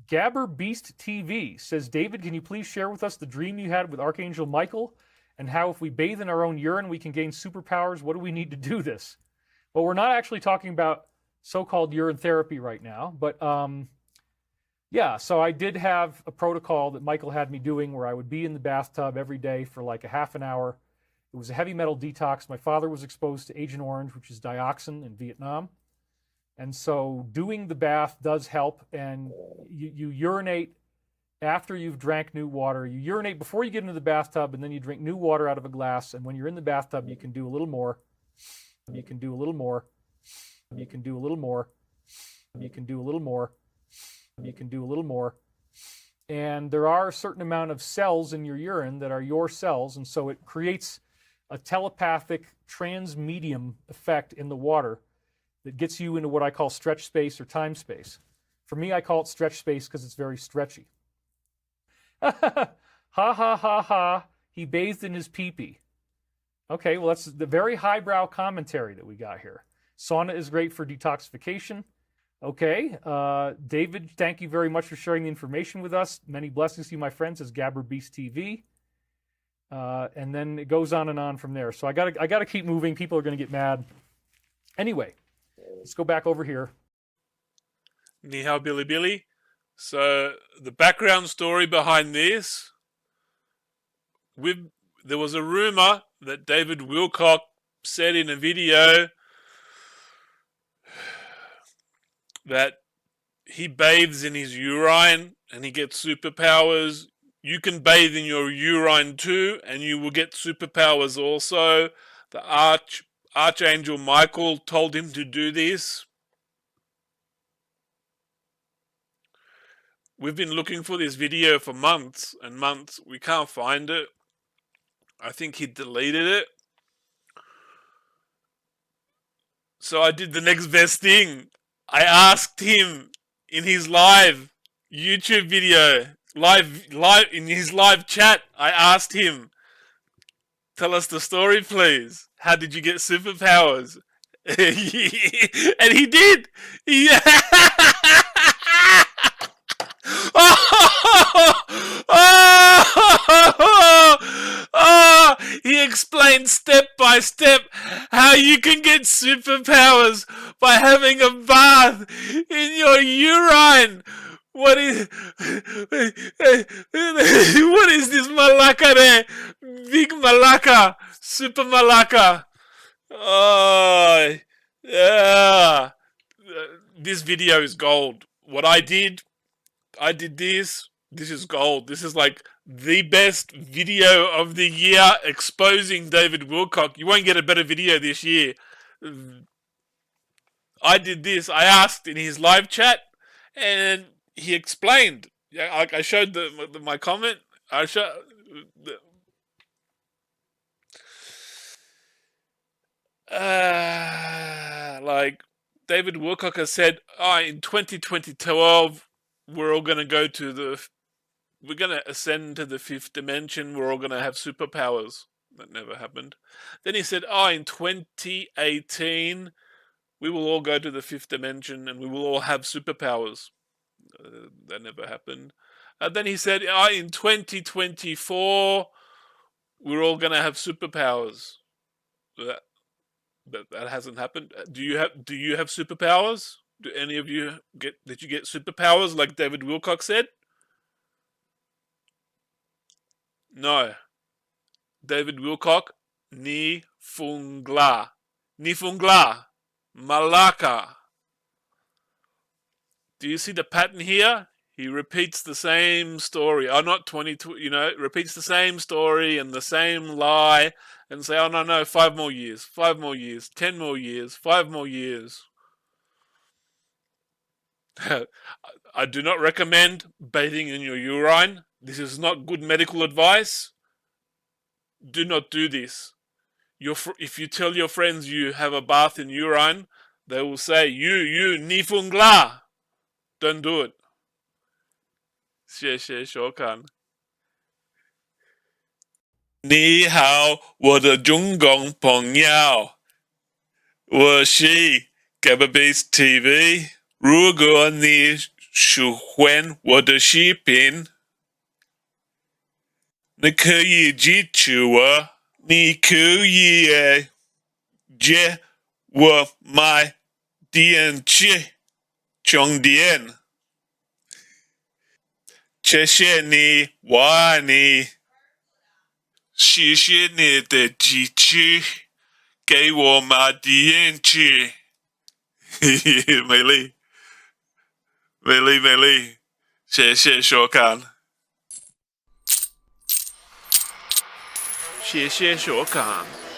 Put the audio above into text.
Gabber Beast TV says, David, can you please share with us the dream you had with Archangel Michael and how if we bathe in our own urine, we can gain superpowers? What do we need to do this? Well, we're not actually talking about so-called urine therapy right now, but yeah, so I did have a protocol that Michael had me doing where I would be in the bathtub every day for like a half an hour. It was a heavy metal detox. My father was exposed to Agent Orange, which is dioxin in Vietnam. And so doing the bath does help, and you urinate after you've drank new water. You urinate before you get into the bathtub, and then you drink new water out of a glass. And when you're in the bathtub, you can do a little more. You can do a little more. You can do a little more. You can do a little more. You can do a little more. And there are a certain amount of cells in your urine that are your cells, and so it creates a telepathic transmedium effect in the water that gets you into what I call stretch space or time space. For me, I call it stretch space because it's very stretchy. Ha ha ha ha, he bathed in his pee-pee. Okay, well, that's the very highbrow commentary that we got here. Sauna is great for detoxification. Okay, David, thank you very much for sharing the information with us. Many blessings to you, my friend, says Gabber Beast TV. And then it goes on and on from there. So I gotta keep moving. People are gonna get mad. Anyway, let's go back over here. Ni hao, Billy Billy. So the background story behind this, there was a rumor that David Wilcock said in a video that he bathes in his urine and he gets superpowers. You can bathe in your urine too, and you will get superpowers also. The Archangel Michael told him to do this. We've been looking for this video for months and months. We can't find it. I think he deleted it. So I did the next best thing. I asked him in his live YouTube video, live in his live chat, I asked him, tell us the story, please. How did you get superpowers? And he did. He explained step by step how you can get superpowers by having a bath in your urine. What is this malaka there? Big malaka, super malaka. Oh, yeah. This video is gold. What I did this. This is gold. This is like the best video of the year exposing David Wilcock. You won't get a better video this year. I did this. I asked in his live chat, and he explained. Like I showed my comment. I showed. Like David Wilcock has said, in 2012, we're all gonna go to we're gonna ascend to the 5th dimension. We're all gonna have superpowers. That never happened. Then he said, in 2018, we will all go to the 5th dimension and we will all have superpowers. That never happened. Then he said, in 2024, we're all gonna have superpowers. That hasn't happened. Do you have superpowers? Do any of you did you get superpowers like David Wilcock said? No. David Wilcock, ni fungla. Ni fungla. Malaka. Do you see the pattern here? He repeats the same story. Not 22, repeats the same story and the same lie and say, no, 5 more years, 5 more years, 10 more years, 5 more years. I do not recommend bathing in your urine. This is not good medical advice. Do not do this. If you tell your friends you have a bath in urine, they will say, you, nifungla. Don't do it. 谢谢收看。你好，我的中共朋友，我是 Gabber Beast TV。如果你赎还我的视频。你可以记住我，你可以借我买电池充电。谢谢你，哇你，谢谢你的支持，给我买电池。嘿嘿，美丽，美丽，美丽，谢谢收看，谢谢收看。